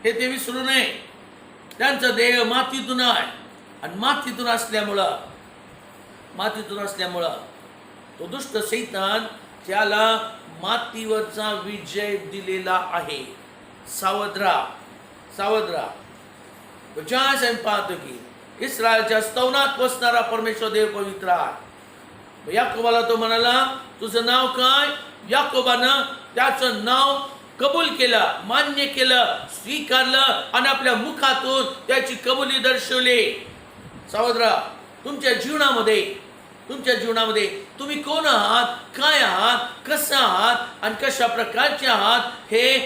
हे ते विसरू नये. त्यांचा देह मातीतून आहे आणि मातीतून असल्यामुळं तो दुष्ट सैतान त्याला मातीवरचा विजय दिलेला आहे. सावध राहा. ज्यावेळेस आम्ही पाहतो की इस्रायलच्या स्तवनात बसणारा परमेश्वर देव पवित्र आहे. याकोबाला तो म्हणाला, तुझं नाव काय? याकोबानं त्याचं नाव कबूल केलं, मान्य केलं, स्वीकारलं आणि आपल्या मुखातून त्याची कबुली दर्शवली. सावध राहा. तुमच्या जीवनामध्ये तुम्ही कोण आहात, काय आहात, कसं आहात आणि कशा प्रकारचे आहात, हे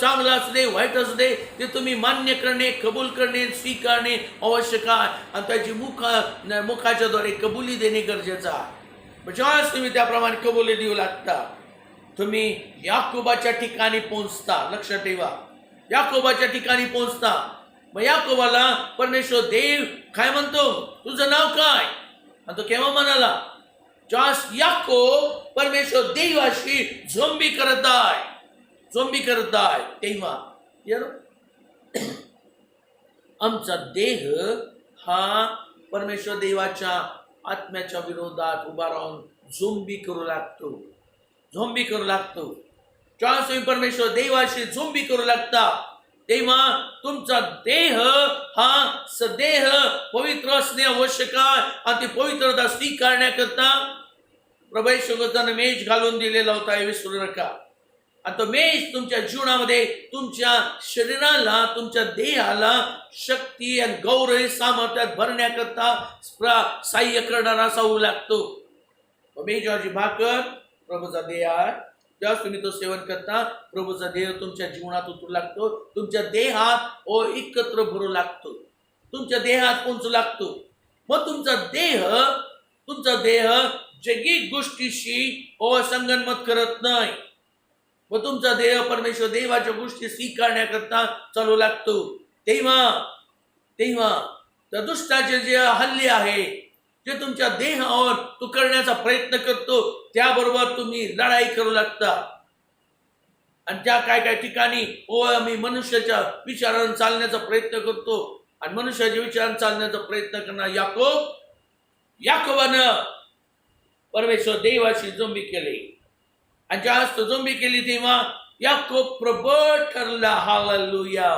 चांगलं असू दे, वाईट असू दे, ते तुम्ही मान्य करणे, कबूल करणे, स्वीकारणे आवश्यक आहे आणि त्याची मुखाच्या द्वारे कबुली देणे गरजेचं आहे. ज्यावेळेस तुम्ही त्याप्रमाणे कबुली देऊ लागता, तुम्ही याकोबाच्या ठिकाणी पोहोचता. लक्षात ठेवा, याकोबाच्या ठिकाणी पोहोचता. मग याकोबाला परमेश्वर देव काय म्हणतो? तुझं नाव काय? आणि तो केव्हा म्हणाला? ज्यास याकोब परमेश्वर देवाशी झोंबी करत आहे तेव्हा. आमचा देह हा परमेश्वर देवाच्या आत्म्याच्या विरोधात उभा राहून झोंबी करू लागतो. ज्यावेळेस तुम्ही परमेश्वर देवाशी झोंबी करू लागता, तेव्हा तुमचा देह हा सदेह पवित्र असणे आवश्यक आहे आणि ती पवित्रता स्वीकारण्याकरता प्रभू येशू ख्रिस्ताने मेज घालून दिलेला होता, हे विसरू नका. आणि तो मेज तुमच्या जीवनामध्ये तुमच्या शरीराला, तुमच्या देहाला शक्ती आणि गौरव सामर्थ्यात भरण्याकरता सहाय्य करणारा असा होऊ लागतो. मेजवरची भाकर प्रभूचा देह आहे. ज्यावेळेस तुम्ही तो सेवन करता, प्रभूचा देह तुमच्या जीवनात उतरू लागतो, तुमच्या देहात एकत्र भरू लागतो, तुमच्या देहात पोहोचू लागतो. मग तुमचा देह जगिक गोष्टीशी संगनमत करत नाही. व तुमचा देह परमेश्वर देवाच्या गोष्टी स्वीकारण्याकरता चालू लागतो. तेव्हा त्या दुष्टाचे जे हल्ले आहे, जे तुमच्या देहावर तो करण्याचा प्रयत्न करतो, त्याबरोबर तुम्ही लढाई करू लागता. आणि त्या काय ठिकाणी आम्ही मनुष्याच्या विचारांना चालण्याचा प्रयत्न करतो आणि मनुष्याच्या विचारांना चालण्याचा प्रयत्न करणार याकोबानं परमेश्वर देवाशी झोंबी केली. आणि ज्यावेळेस तो झोंबी केली, तेव्हा याकोब प्रबळ ठरला. हालेलुया.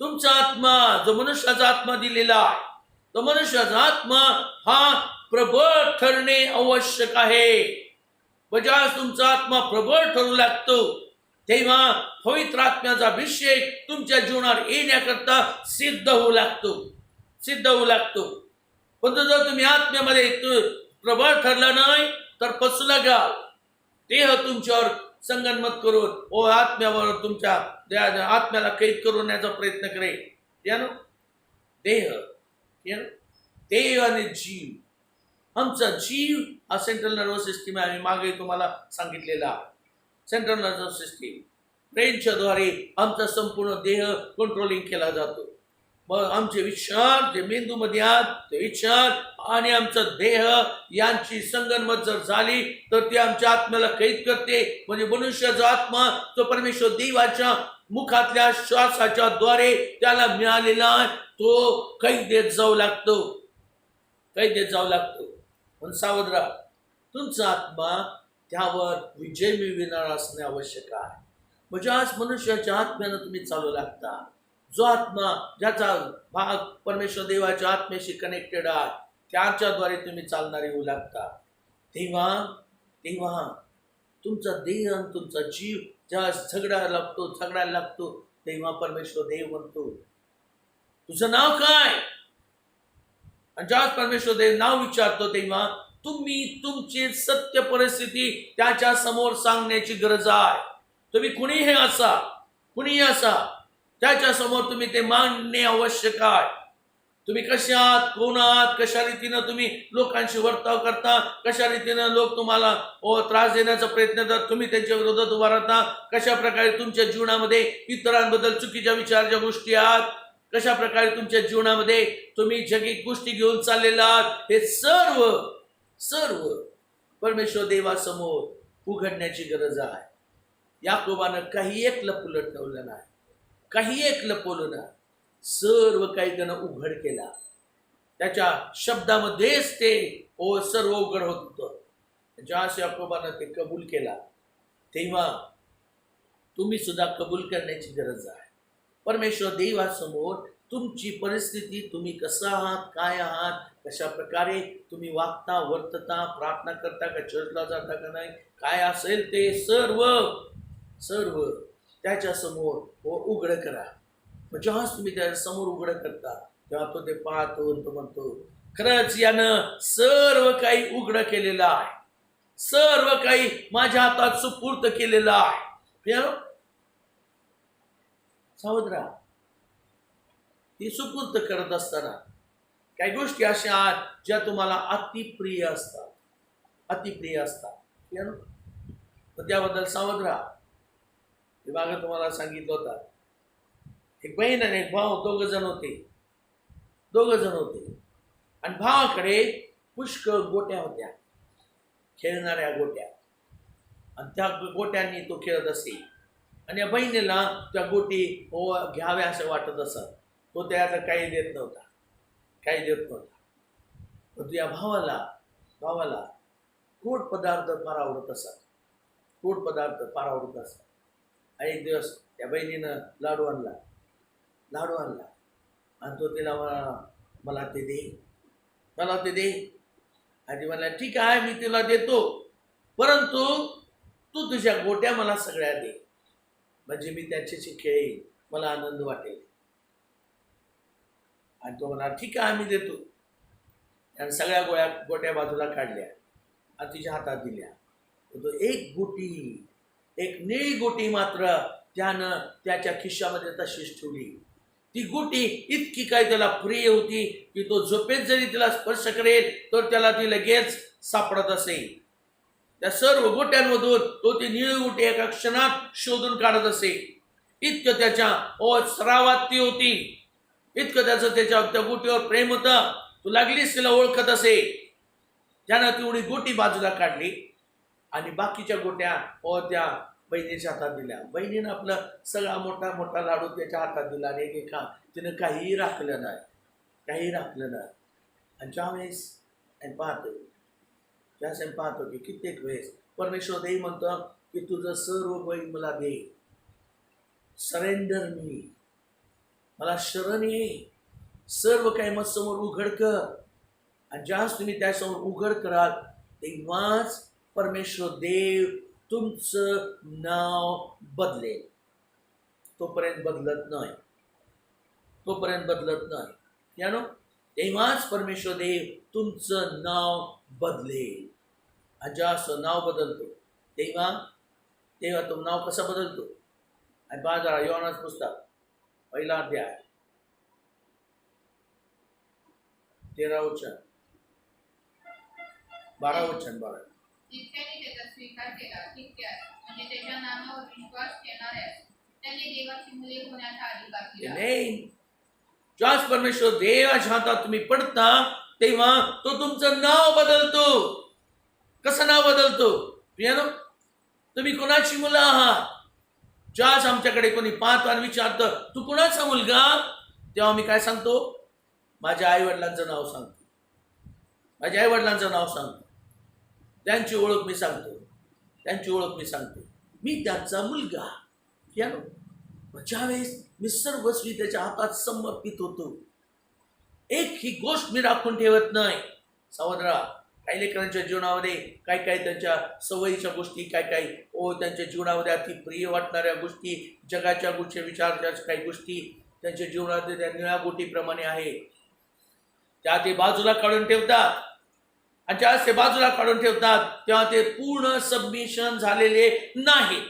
तुमचा आत्मा, जो मनुष्याचा आत्मा दिलेला आहे, तो मनुष्याचा आत्मा हा प्रबळ ठरणे आवश्यक आहे. ज्यावेळेस तुमचा आत्मा प्रबळ ठरू लागतो, तेव्हा पवित्र आत्म्याचा अभिषेक तुमच्या जीवनात येण्याकरता सिद्ध होऊ लागतो. पण जर तुम्ही आत्म्यामध्ये प्रबळ ठरला नाही, तर पसू लागाल. देह तुमच्यावर संगनमत करून आत्म्यावर, तुमच्या आत्म्याला कैद करून याचा प्रयत्न करेल. देह आणि जीव, आमचा जीव हा सेंट्रल नर्वस सिस्टीम आहे. आम्ही मागे तुम्हाला सांगितलेला सेंट्रल नर्वस सिस्टीम ब्रेनच्या द्वारे आमचा संपूर्ण देह कंट्रोलिंग केला जातो. मग आमचे विचार जे मेंदूमध्ये आहेत, ते विचार आणि आमचा देह यांची संगनमत जर झाली, तर ती आमच्या आत्म्याला कैद करते. म्हणजे मनुष्याचा आत्मा तो परमेश्वर देवाच्या मुखातल्या श्वासाच्या द्वारे त्याला मिळालेला तो कैद देत जाऊ लागतो. पण सावध राहा, तुमचा आत्मा त्यावर विजय मिळविणारा असणे आवश्यक आहे. म्हणजे आज मनुष्याच्या आत्म्यानं तुम्ही चालू लागता. जो आत्मा, ज्याचा भाग परमेश्वर देवाच्या आत्म्याशी कनेक्टेड आहे, त्याच्याद्वारे तुम्ही चालणारे होऊ लागता. तेव्हा तुमचा देह आणि तुमचा जीव ज्या झगडायला लागतो, तेव्हा परमेश्वर देव म्हणतो, तुझं नाव काय? आणि ज्यावेळेस परमेश्वर देव नाव विचारतो, तेव्हा तुम्ही तुमची सत्य परिस्थिती त्याच्या समोर सांगण्याची गरज आहे. तुम्ही कुणीही असा त्याच्या समोर तुम्ही ते मांडणे आवश्यक आहे. तुम्ही कशा आहात, कोण आहात, कशा रीतीनं तुम्ही लोकांशी वर्ताव करता, कशा रीतीनं लोक तुम्हाला त्रास देण्याचा प्रयत्न करतात, तुम्ही त्यांच्या विरोधात उभा राहता, कशा प्रकारे तुमच्या जीवनामध्ये इतरांबद्दल चुकीच्या विचाराच्या गोष्टी आहात, कशा प्रकारे तुमच्या जीवनामध्ये तुम्ही जगिक गोष्टी घेऊन चाललेला आहात, हे सर्व परमेश्वर देवासमोर उघडण्याची गरज आहे. याकोबानं काही एक लपलं ठेवलं नाही. काही एक लपवलं ना, सर्व काही त्यानं उघड केला. त्याच्या शब्दामध्येच ते सर्व उघड होत होतं. ज्या याकोबानं ते कबूल केला, तेव्हा तुम्ही सुद्धा कबूल करण्याची गरज आहे. परमेश्वर देवासमोर तुमची परिस्थिती, तुम्ही कसं आहात, काय आहात, कशा प्रकारे तुम्ही वागता, वर्तता, प्रार्थना करता का, चर्चला जाता का नाही, काय असेल ते सर्व सर्व त्याच्यासमोर उघड करा. मग जेव्हाच तुम्ही त्या समोर उघड करता, तेव्हा तो ते पाहतो, तो म्हणतो खरंच यानं सर्व काही उघड केलेलं आहे, सर्व काही माझ्या हातात सुपूर्त केलेलं आहे. सावध ती सुपूर्त करत असताना काही गोष्टी अशा आहेत ज्या तुम्हाला अतिप्रिय असतात, अतिप्रिय असतात. त्याबद्दल सावध राहा. मागं तुम्हाला सांगितलं होतं, एक बहीण आणि एक भाऊ दोघ जण होते आणि भावाकडे पुष्कळ गोट्या होत्या, खेळणाऱ्या गोट्या, आणि त्या गोट्यांनी तो खेळत असे. आणि या बहिणीला त्या गोटी घ्याव्या असं वाटत असत. तो त्याला काही देत नव्हता. पण या भावाला गोड पदार्थ फार आवडत असत. आणि एक दिवस त्या बहिणीनं लाडू आणला आणि तो तिला मला ते दे. आणि मला ठीक आहे, मी तिला देतो, परंतु तू तुझ्या गोट्या मला सगळ्या दे, म्हणजे मी त्याच्याशी खेळेन, मला आनंद वाटेल. आणि तो म्हणा ठीक आहे, मी देतो. आणि सगळ्या गोट्या बाजूला काढल्या आणि तिच्या हातात दिल्या. तो एक निळी गोटी मात्र त्यानं त्याच्या खिशामध्ये तशीच ठेवली. ती गोटी इतकी काय त्याला प्रिय होती की तो झोपेत जरी तिला स्पर्श करेल तर त्याला ती लगेच सापडत असे. त्या सर्व गोट्यांमधून तो ती निळी गोटी एका क्षणात शोधून काढत असे. इतकं त्याच्या सरावात ती होती, इतकं त्याचं त्या गोटीवर प्रेम होतं. तू लागलीच तिला ओळखत असे. त्यानं तेवढी गोटी बाजूला काढली आणि बाकीच्या गोट्या त्या बहिणीच्या हातात दिल्या. बहिणीनं आपलं सगळा मोठा लाडू त्याच्या हातात दिला आणि तिनं काहीही राखलं नाही. आणि ज्यावेळेस पाहतो की कित्येक वेळेस परमेश्वर देई म्हणतो की तुझं सर्व बहीण मला दे, सरेंडर मी, मला शरण ये, सर्व काही मग समोर उघड कर. आणि ज्यावेळेस तुम्ही त्यासमोर उघड कराल तेव्हाच परमेश्वर देव तुमचं नाव बदलेल. तोपर्यंत बदलत नाही. तेव्हाच परमेश्वर देव तुमचं नाव बदलेल. आणि ज्यावेळेस नाव बदलतो तेव्हा तो नाव कसा बदलतो. आणि बाजारा योहानाचं पुस्तक 1 अध्याय 13 वचन 12 वचन. जितक्यांनी त्याचा स्वीकार केला तितक्याच, म्हणजे त्याच्या नामावर विश्वास ठेवणाऱ्यास त्यांनी देवाची मुले होण्याचा अधिकार दिला. ज्यावेळेस परमेश्वर देवाच्या हातात तुम्ही पडता तेव्हा तो तुमचं नाव बदलतो. कसं नाव बदलतो? तुम्ही कोणाची मुलं आहात? ज्यावेळेस आमच्याकडे कोणी पाहतो आणि विचारतं तू कोणाचा मुलगा, तेव्हा मी काय सांगतो? माझ्या आई वडिलांचं नाव सांगतो. त्यांची ओळख मी सांगतो. मी त्यांचा मुलगा. ज्यावेळेस मी सर्वस्वी त्याच्या हातात समर्पित होतो, एक ही गोष्ट मी राखून ठेवत नाही. सावध काही लेकरांच्या जीवनामध्ये काय त्यांच्या सवयीच्या गोष्टी, काय त्यांच्या जीवनामध्ये अति प्रिय वाटणाऱ्या गोष्टी, जगाच्या गोष्टी, विचारच्या काही गोष्टी त्यांच्या जीवनामध्ये त्या निळ्या गोटीप्रमाणे आहे, त्या ते बाजूला काढून ठेवतात. आणि ज्यावेळेस ते बाजूला काढून ठेवतात तेव्हा ते पूर्ण सबमिशन झालेले नाही.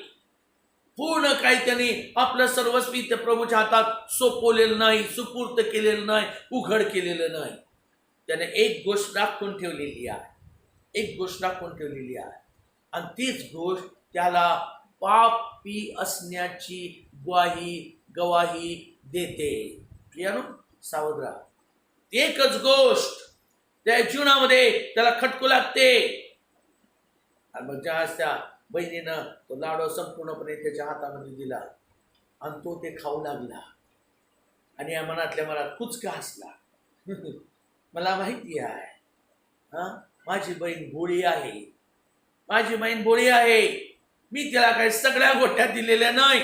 पूर्ण काही त्यांनी आपलं सर्वस्वी त्या प्रभूच्या हातात सोपवलेलं नाही, सुपूर्त केलेलं नाही, उघड केलेलं नाही. त्याने एक गोष्ट राखून ठेवलेली आहे. आणि तीच गोष्ट त्याला पापी असण्याची गवाही देते. सावध राहा. एकच गोष्ट त्या जीवनामध्ये त्याला खटकू लागते. आणि मग ज्या त्या बहिणीनं तो लाडू संपूर्णपणे त्याच्या हातामध्ये दिला आणि तो ते खाऊ लागला आणि या मनातल्या मनात कुचका हसला. मला माहिती आहे, हा, माझी बहीण भोळी आहे, माझी बहीण भोळी आहे. मी तिला काही सगळ्या गोट्या दिलेल्या नाही,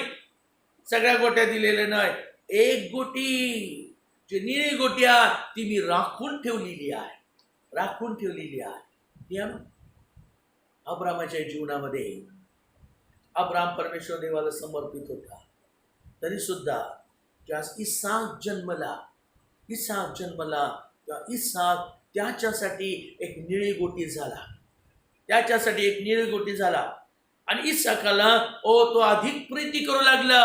सगळ्या गोट्या दिलेल्या नाही. एक गोटी, जी निळी गोटी आहे, ती मी राखून ठेवलेली आहे, राखून ठेवलेली आहे. ती आहे ना? अब्रामाच्या जीवनामध्ये अब्राम परमेश्वर देवाला समर्पित होता, तरी सुद्धा ज्यास इसाक जन्मला, इसाक जन्मला, त्या इसाक त्याच्यासाठी एक निळी गोटी झाला, त्याच्यासाठी एक निळी गोटी झाला. आणि इसाकाला तो अधिक प्रीती करू लागला.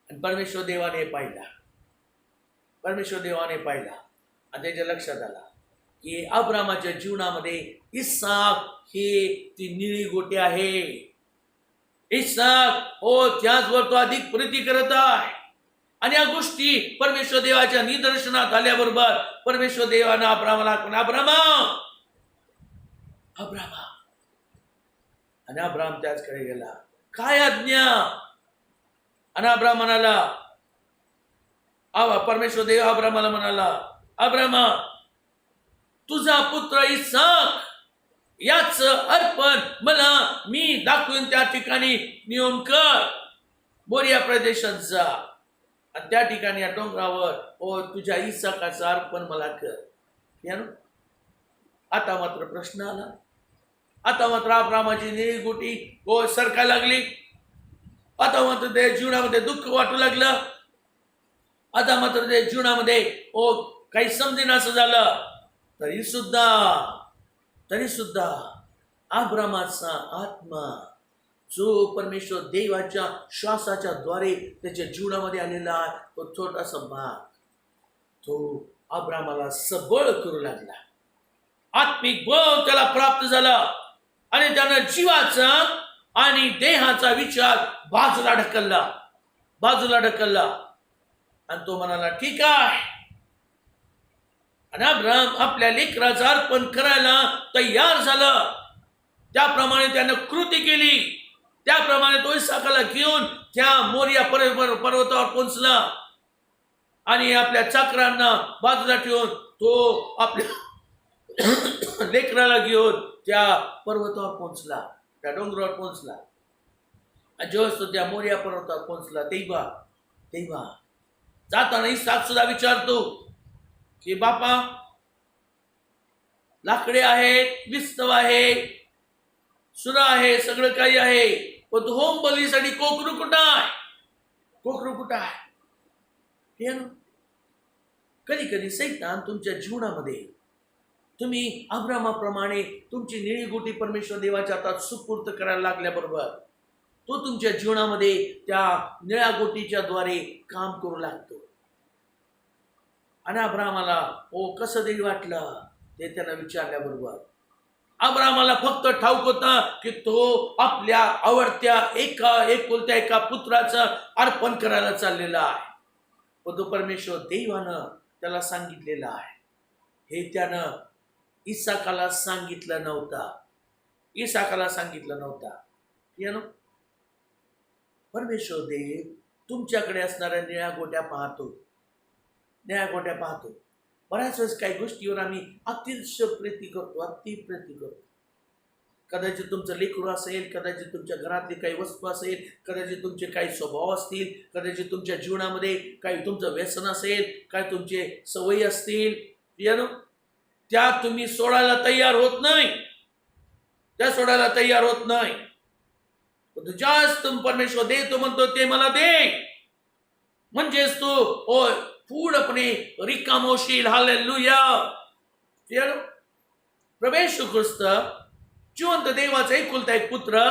आणि परमेश्वर देवाने पाहिला, परमेश्वर देवाने पाहिला आणि त्याच्या लक्षात आला की अब्रामाच्या जीवनामध्ये इसाक ही ती निळी गोटी आहे. इसाक त्याचवर तो अधिक प्रीती करत आहे. आणि या गोष्टी परमेश्वर देवाच्या निदर्शनात आल्याबरोबर परमेश्वर देवानं अब्रामाला अब्रामा, अब्रामा, आणि अब्राम त्याचकडे गेला, काय आज्ञा? आणि अब्राम म्हणाला, परमेश्वर देव अब्रामाला म्हणाला, अब्रामा, तुझा पुत्र इसाक याच अर्पण मला मी दाखवून त्या ठिकाणी नेऊन कर. मोरिया प्रदेशात जा आणि त्या ठिकाणी या डोंगरावर तुझ्या इसाकाचं अर्पण मला कर. आता मात्र प्रश्न आला, आता मात्र अब्रामाची निळी गोटी सरकायला लागली. आता मात्र त्या जीवनामध्ये दुःख वाटू लागलं. आता मात्र त्या जीवनामध्ये काही समजेन असं झालं. तरी सुद्धा अब्रामाचा आत्मा जो परमेश्वर देवाच्या श्वासाच्या द्वारे त्याच्या जीवनामध्ये आलेला तो छोटासा भाग, तो अब्रामाला सबळ करू लागला. आत्मिक बळ त्याला प्राप्त झाला आणि त्यानं जीवाचा आणि देहाचा विचार बाजूला ढकलला आणि तो म्हणाला, ठीक आहे. आणि अब्राम आपल्या लेकराचं अर्पण करायला तयार झालं. त्याप्रमाणे त्यानं कृती केली. त्याप्रमाणे तो इसाकाला घेऊन त्या मोरिया पर्वतावर पोहोचला आणि आपल्या चाकरांना बाजूला ठेवून तो आपल्या लेकराला घेऊन त्या पर्वतावर पोहोचला, त्या डोंगरावर पोहोचला. आणि जेव्हा तो त्या मोरिया पर्वतावर पोहोचला तेव्हा जाताना इसाक सुद्धा विचारतो की बापा, लाकडे आहेत, विस्तव आहे, सुरा आहे, सगळं काही आहे, पण होम बलीसाठी कोकरू कुठं आहे? कोकरू कुठं आहे? कधी कधी सैतान तुमच्या जीवनामध्ये तुम्ही अब्रामाप्रमाणे तुमची निळी गोटी परमेश्वर देवाच्या हातात सुपूर्त करायला लागल्याबरोबर तो तुमच्या जीवनामध्ये त्या निळ्या गोटीच्या द्वारे काम करू लागतो. आणि अब्रामाला कसं तरी वाटलं ते त्याला विचारल्याबरोबर अब्रामाला फक्त ठाऊक होता की तो आपल्या आवडत्या एकुलत्या एका पुत्राचं अर्पण करायला चाललेला आहे. पण तो परमेश्वर देवानं त्याला सांगितलेला आहे, हे त्यानं इसाकाला सांगितलं नव्हता. परमेश्वर देव तुमच्याकडे असणाऱ्या निळ्या गोट्या पाहतो. बऱ्याच वेळेस काही गोष्टीवर आम्ही अतिशय प्रीती करतो. कदाचित तुमचं लेकरू असेल, कदाचित तुमच्या घरातली काही वस्तू असेल, कदाचित तुमचे काही स्वभाव असतील, कदाचित तुमच्या जीवनामध्ये काही तुमचं व्यसन असेल, काय तुमचे सवयी असतील, त्या तुम्ही सोडायला तयार होत नाही. जास्त परमेश्वर दे, तो म्हणतो ते मला दे, म्हणजेच तो पूर्णपणे रिकाम होशील. हालेलुया. प्रभू येशू ख्रिस्त जिवंत देवाचा एकुलता एक पुत्र,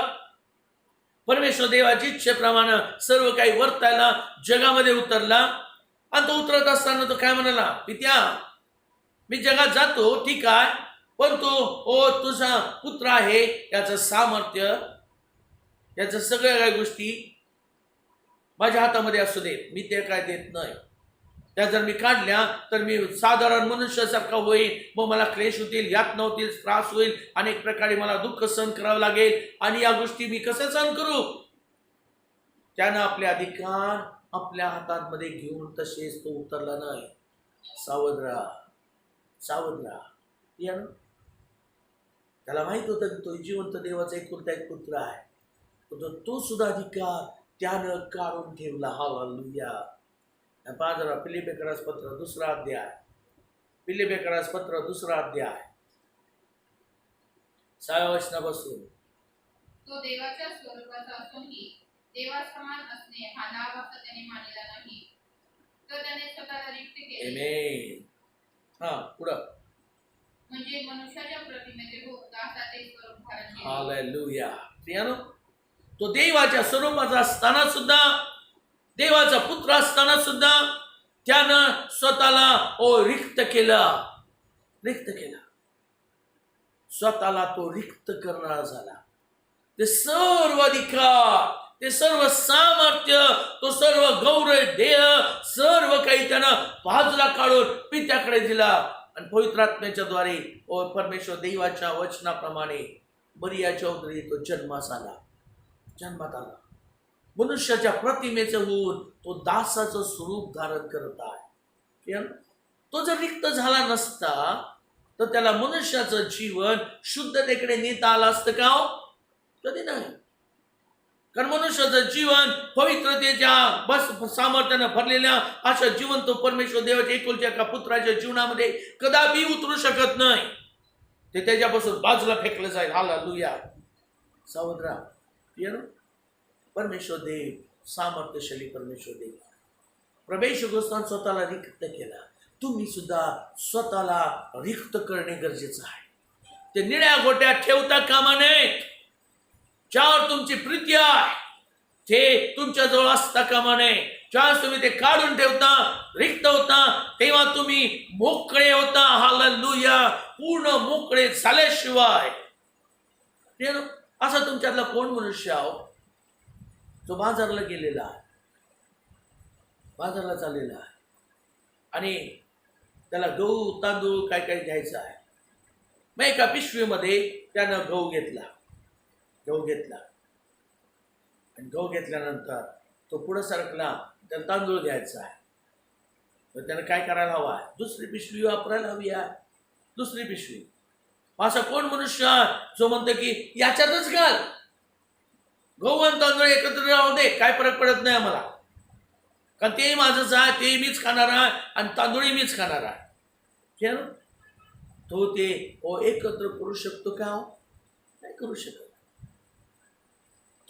परमेश्वर देवाची इच्छेप्रमाणे सर्व काही वर्तायला जगामध्ये उतरला. आणि तो उतरत असताना तो काय म्हणाला, पित्या, मी जगात जातो, ठीक आहे, पण तो तुझा पुत्र आहे, याचं सामर्थ्य, याचं सगळ्या काही गोष्टी माझ्या हातामध्ये असू दे, मी ते काय देत नाही. त्या जर मी काढल्या तर मी साधारण मनुष्यासारखा होईल, मग मला क्लेश होतील, यातना होतील, त्रास होईल, अनेक प्रकारे मला दुःख सहन करावं लागेल. आणि या गोष्टी मी कसं सहन करू? त्यानं आपले अधिकार आपल्या हातांमध्ये घेऊन तसेच तो उतरला नाही. सावध राहा, सावध राहा. यानं त्याला माहित होतं की तो जिवंत देवाचा एकुलता एक पुत्र आहे, पण तो सुद्धा अधिकार त्यानं काढून ठेवला. हालेलुया. पाजरा फिलिप्पियरास पत्र 2 अध्याय, फिलिप्पियरास पत्र 2 अध्याय 6व्या वचनापासून. तो देवाच्या स्वरूपाचा असूनही देवासमान असणे हा लाभ असा त्याने मानला नाही, तर त्याने स्वतःला रिक्त केले. आमेन. हा, पुढं. म्हणजे मनुष्याच्या प्रतिमेचे रूप दासाचे स्वरूप धारण केले. हालेलुया. प्रियानो, तो देवाच्या स्वरूपाचा असताना सुद्धा, देवाचा पुत्र असताना सुद्धा त्यानं स्वतःला रिक्त केला, रिक्त केला. स्वतःला तो रिक्त करणारा झाला. ते सर्व अधिकार, ते सर्व सामर्थ्य, तो सर्व गौरव देह, सर्व काही त्यानं बाजूला काढून पित्याकडे दिला आणि पवित्र आत्म्याच्या द्वारे परमेश्वर देवाच्या वचनाप्रमाणे मरियाच्या उदरी तो जन्मास आला, जन्मात आला. मनुष्याच्या प्रतिमेचं होऊन तो दासाचं स्वरूप धारण करत आहे. तो जर रिक्त झाला नसता तर त्याला मनुष्याचं जीवन शुद्धतेकडे नेता आलं असतं का? कधी नाही. कारण मनुष्याचं जीवन पवित्रतेच्या बस सामर्थ्यानं भरलेल्या अशा जिवंत परमेश्वर देवाच्या एकुलत्या एका पुत्राच्या जीवनामध्ये कदापि उतरू शकत नाही. ते त्याच्यापासून बाजूला फेकलं जाईल. हालेलुया. सावध राहा. परमेश्वर देव सामर्थ्यशाली परमेश्वर देव. प्रभू गोस्तान स्वतःला रिक्त केला. तुम्ही सुद्धा स्वतःला रिक्त करणे गरजेचं आहे. ते निळ्या गोट्यात ठेवता कामा नये. ज्यावर तुमची प्रीती आहे ते तुमच्याजवळ असता कामा नये. ज्यावेळेस तुम्ही ते काढून ठेवता, रिक्त होता, तेव्हा तुम्ही मोकळे होता. हालेलुया. पूर्ण मोकळे झाल्याशिवाय असा तुमच्यातला कोण मनुष्य आहो जो बाजारला गेलेला आहे, बाजारला चाललेला आहे आणि त्याला गहू तांदूळ काय काय घ्यायचं आहे. मग एका पिशवीमध्ये त्यानं गहू घेतला आणि गहू घेतल्यानंतर तो पुढे सरकला. त्याला तांदूळ घ्यायचा आहे. तर त्यानं काय करायला हवा आहे? दुसरी पिशवी वापरायला हवी आहे, दुसरी पिशवी. असा कोण मनुष्य जो म्हणतो की याच्यातच घाल, गहू आणि तांदूळ एकत्र राहू दे, काय फरक पडत नाही आम्हाला, कारण ते माझंच आहे, ते मीच खाणार आहे आणि तांदूळही मीच खाणार आहे. तो ते एकत्र करू शकतो का? नाही करू शकत.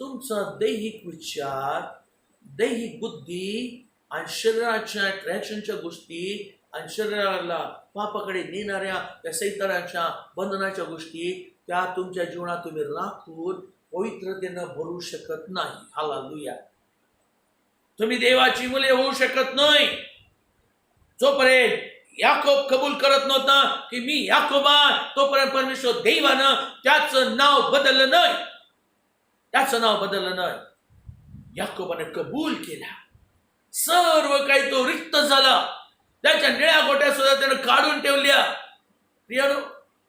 तुमचा दैहिक विचार, दैहिक बुद्धी आणि शरीराच्या अट्रॅक्शनच्या गोष्टी आणि शरीराला पापाकडे नेणाऱ्या त्या सैतानाच्या बंधनाच्या गोष्टी त्या तुमच्या जीवनात तुम्ही राखून पवित्रतेनं भरू शकत नाही. हालेलुया. तुम्ही देवाची मुले होऊ शकत नाही जोपर्यंत याकोब कबूल करत नव्हता की मी याकोब आहे, तोपर्यंत परमेश्वर देवानं त्याचं नाव बदललं नाही, त्याचं नाव बदललं नाही. याकोबाने कबूल केला. सर्व काही तो रिक्त झाला. त्याच्या निळ्या गोट्या सुद्धा त्यानं काढून ठेवल्या. प्रियानो,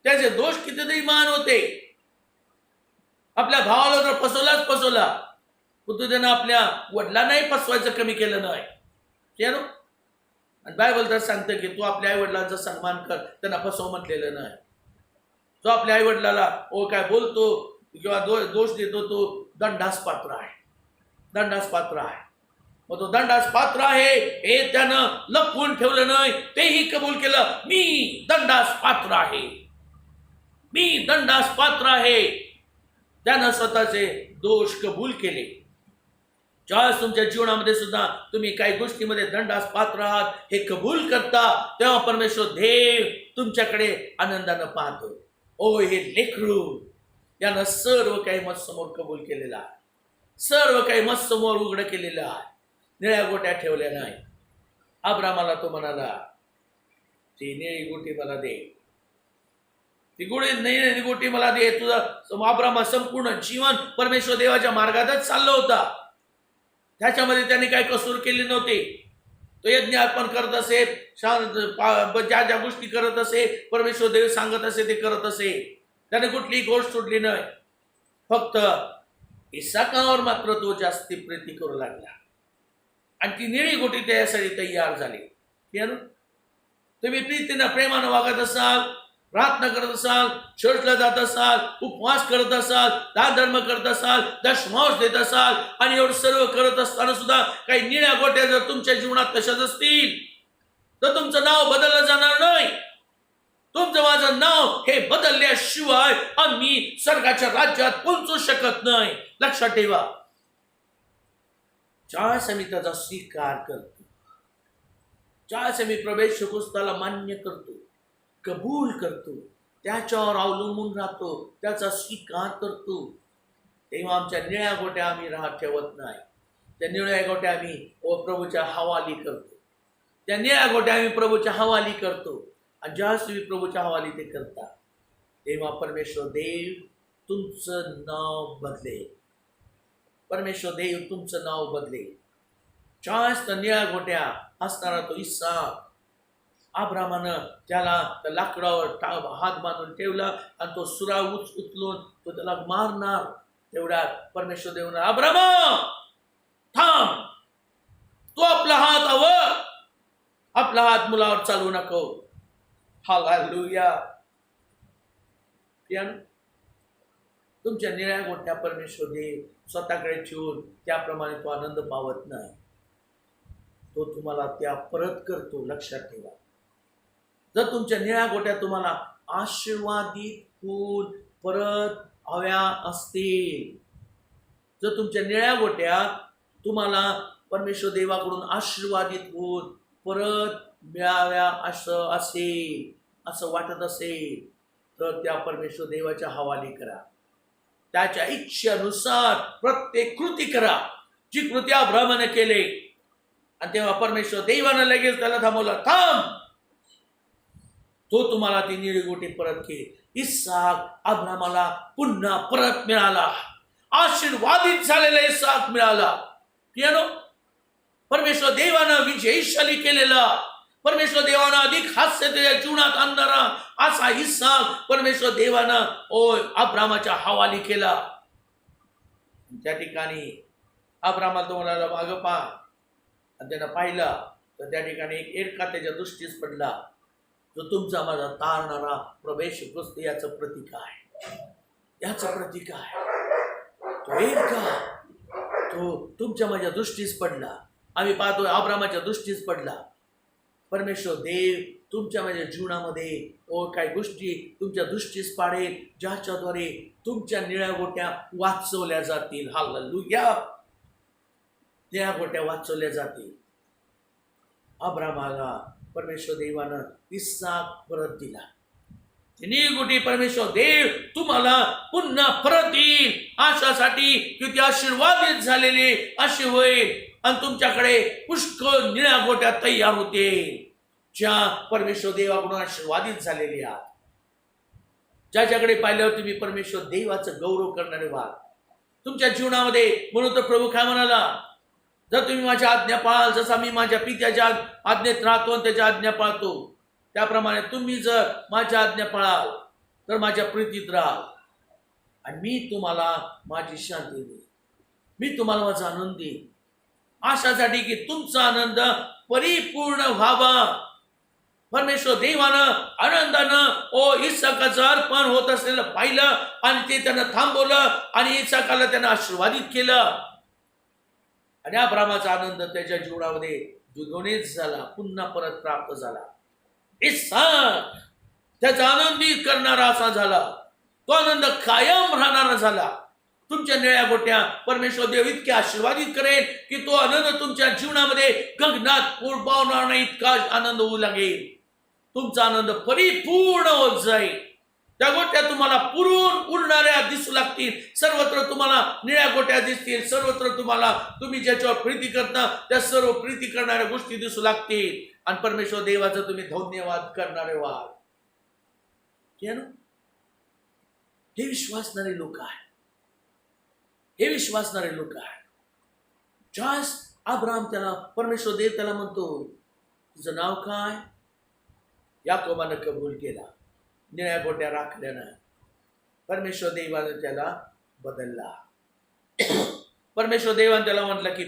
त्याचे दोष कितीतरी महान होते. आपल्या भावाला जर फसवला, पण त्यानं आपल्या वडिलांनाही फसवायचं कमी केलं नाही. प्रियानो, आणि बायबल तर सांगतं की तू आपल्या आई वडिलांचा सन्मान कर, त्यांना फसव म्हटलेलं नाही. जो आपल्या आई वडिलाला काय बोलतो किंवा दोष देतो तो दंडास पात्र आहे, दंडास पात्र आहे. मग तो दंडास पात्र आहे हे त्यानं लपवून ठेवलं नाही, तेही कबूल केलं. मी दंडास पात्र आहे, मी दंडास पात्र आहे. त्यानं स्वतःचे दोष कबूल केले. ज्यावेळेस तुमच्या जीवनामध्ये सुद्धा तुम्ही काही गोष्टीमध्ये दंडास पात्र आहात हे कबूल करता, तेव्हा परमेश्वर देव तुमच्याकडे आनंदानं पाहतो. हे लेकरू यानं सर्व काही मत समोर कबूल केलेलं आहे, सर्व काही मत समोर उघडं केलेलं आहे, निळ्या गोट्या ठेवल्या नाही. अब्रामाला तो म्हणाला ती निळी गोटी मला दे, ती निळी गोटी मला दे. तुझा अब्रामा संपूर्ण जीवन परमेश्वर देवाच्या मार्गातच चाललं होता. त्याच्यामध्ये त्याने काही कसूर केले नव्हते. तो यज्ञ अर्पण करत असे, ज्या ज्या गोष्टी करत असे, परमेश्वर देव सांगत असे ते करत असे. त्याने कुठलीही गोष्ट सुटली नाही. फक्त इसाकावर मात्र तो जास्ती प्रीती करू लागला आणि ती निळी गोटी त्यासाठी तयार झाली. केलं? तुम्ही प्रीतीनं प्रेमानं वागत असाल, प्रार्थना करत असाल, चर्चला जात असाल, उपवास करत असाल, दान धर्म करत असाल, दशमांश देत असाल आणि एवढं सर्व करत असताना सुद्धा काही निळ्या गोट्या जर तुमच्या जीवनात तशाच असतील तर तुमचं नाव बदललं जाणार नाही. तुमचं माझं नाव हे बदलल्याशिवाय आम्ही स्वर्गाच्या राज्यात पोहोचू शकत नाही. लक्षात ठेवा. ज्यावेळेस आम्ही त्याचा स्वीकार करतो, ज्यावेळेस आम्ही प्रवेश पुस्तकाला मान्य करतो, कबूल करतो, त्याच्यावर अवलंबून राहतो, त्याचा स्वीकार करतो, तेव्हा आमच्या निळ्या गोट्या आम्ही राहत ठेवत नाही. त्या निळ्या गोट्या आम्ही प्रभूच्या हवाली करतो. त्या निळ्या गोट्या आम्ही प्रभूच्या हवाली करतो. आणि ज्यावेळेस तुम्ही प्रभूच्या हवाली ते करता तेव्हा परमेश्वर देव तुमचं नाव बदलेल. परमेश्वर देव तुमचं नाव बदलेल. ज्यावेळेस त्या निळ्या गोट्या असणारा तो इसाक, अब्रामानं त्याला त्या लाकडावर हात बांधून ठेवला आणि तो सुरा उचलून तो त्याला मारणार. तेवढ्यात परमेश्वर देव म्हणला, अब्रामा थांब, तू आपला हात आपला हात मुलावर चालवू नको. हालेलुया. तुमच्या निळ्या गोट्या परमेश्वर देव स्वतःकडे ठेवून त्याप्रमाणे तो आनंद पावत नाही. तो तुम्हाला त्या परत करतो. लक्षात ठेवा. जर तुमच्या निळ्या गोट्या तुम्हाला आशीर्वादित होऊन परत हव्या असतील, जर तुमच्या निळ्या गोट्या तुम्हाला परमेश्वर देवाकडून आशीर्वादित होऊन परत मिळाव्या असं वाटत असेल तर त्या परमेश्वर देवाच्या हवाली करा. त्याच्या इच्छेनुसार प्रत्येक कृती करा जी कृती अब्रामाने केले. आणि तेव्हा परमेश्वर देवानं लगेच त्याला थांबवलं. थांब, तो तुम्हाला ती निळी गोटी परत केली. इसाक अब्रामाला पुन्हा परत मिळाला. आशीर्वादित झालेला इसाक मिळाला. परमेश्वर देवानं विजयशाली केलेला, परमेश्वर देवानं अधिक हास्य त्याच्या जीवनात आणणारा असा इसाक परमेश्वर देवानं अब्रामाच्या हवाली केला. त्या ठिकाणी अब्रामाला तो म्हणाला, मागं पहा. आणि त्यानं पाहिलं तर त्या ठिकाणी एक एरका त्याच्या दृष्टीस पडला, जो तुमचा माझा तारणारा प्रवेश पुस्तक याचं प्रतीक आहे. याचं प्रतीक आहे. तो एरका तो तुमच्या माझ्या दृष्टीस पडला. आम्ही पाहतोय अब्रामाच्या दृष्टीस पडला. परमेश्वर देव तुमच्या माझ्या जीवनामध्ये काही गोष्टी तुमच्या दृष्टीस पाडेल ज्याच्याद्वारे तुमच्या निळ्या गोट्या वाचवल्या जातील. हालेलुया. निळ्या गोट्या वाचवल्या जातील. अब्रामाला परमेश्वर देवानं इसाक परत दिला. निळी गोटी परमेश्वर देव तुम्हाला पुन्हा परत येईल अशासाठी की ती आशीर्वादित झालेली अशी होईल आणि तुमच्याकडे पुष्कळ निळ्या गोट्या तयार होते ज्या परमेश्वर देवाकडून आशीर्वादित झालेल्या आहेत. ज्याच्याकडे पाहिल्यावर तुम्ही परमेश्वर देवाचं गौरव करणारे व्हा तुमच्या जीवनामध्ये. म्हणून तर प्रभू काय म्हणाला, जर तुम्ही माझ्या आज्ञा पाळाल, जसा मी माझ्या पित्याच्या आज्ञेत राहतो आणि त्याच्या आज्ञा पाळतो, त्याप्रमाणे तुम्ही जर माझ्या आज्ञा पाळाल तर माझ्या प्रीतीत राहाल आणि मी तुम्हाला माझी शांती देईन. मी तुम्हाला माझा आनंद देईन. अशासाठी की तुमचा आनंद परिपूर्ण व्हावा. परमेश्वर देवानं आनंदानं इसाकाचं अर्पण होत असलेलं पाहिलं आणि ते त्यानं थांबवलं आणि इसाकाला त्यानं आशीर्वादित केलं. आणि अब्रामाचा आनंद त्याच्या जीवनामध्ये द्विगुणित झाला, पुन्हा परत प्राप्त झाला. इसाक त्याचा आनंदित करणारा असा झाला. तो आनंद कायम राहणारा झाला. तुमच्या निळ्या गोट्या परमेश्वर देव इतके आशीर्वादित करेल की तो आनंद तुमच्या जीवनामध्ये गगनात पावणार नाही इतका आनंद होऊ लागेल. तुमचा आनंद परिपूर्ण होत जाईल. त्या गोट्या तुम्हाला पुरून उडणाऱ्या दिसू लागतील. सर्वत्र तुम्हाला निळ्या गोट्या दिसतील. सर्वत्र तुम्हाला तुम्ही ज्याच्यावर प्रीती करता त्या सर्व प्रीती करणाऱ्या गोष्टी दिसू लागतील आणि परमेश्वर देवाचा तुम्ही धन्यवाद करणारे व्हाल. हे विश्वासणारे लोक आहेत. हे विश्वासणारे लोक आहेत. ज्यास अब्राम त्याला परमेश्वर देव त्याला म्हणतो, तुझं नाव काय? याकोबानं कबूल केला. निळ्या गोट्या राखल्या नाही. परमेश्वर देवानं त्याला बदलला. परमेश्वर देवाने त्याला म्हटलं की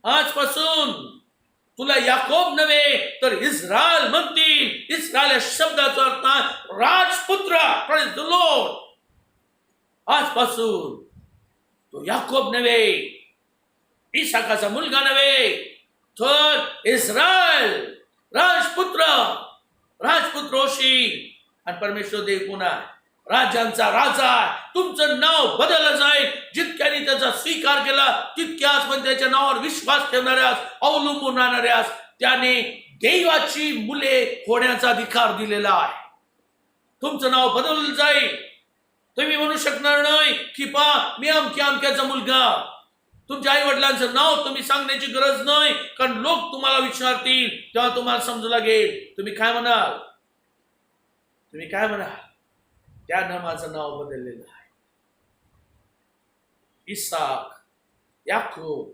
आजपासून तुला याकोब नव्हे तर इस्रायल म्हणतील. इस्रायल या शब्दाचा अर्थ आहे राजपुत्र. Praise the Lord. आजपासून तो याकोब नव्हे, इसाकाचा मुलगा नव्हे, तर इस्रायल राजपुत्र होशील. आणि परमेश्वर देव पुन्हा राजांचा राजा. तुमचं नाव बदललं जाईल. जितक्याने त्याचा स्वीकार केला तितक्याच पण त्याच्या नावावर विश्वास ठेवणाऱ्यास, अवलंबून राहणाऱ्यास त्याने देवाची मुले होण्याचा अधिकार दिलेला आहे. तुमचं नाव बदललं जाईल. तुम्ही म्हणू शकणार नाही की मी अमक्याचा मुलगा. तुमच्या आई वडिलांचं नाव तुम्ही सांगण्याची गरज नाही, कारण लोक तुम्हाला विचारतील तेव्हा तुम्हाला समजू लागेल. तुम्ही काय म्हणाल? त्यानं माझं नाव बदललेलं आहे. इसाक, याकोब,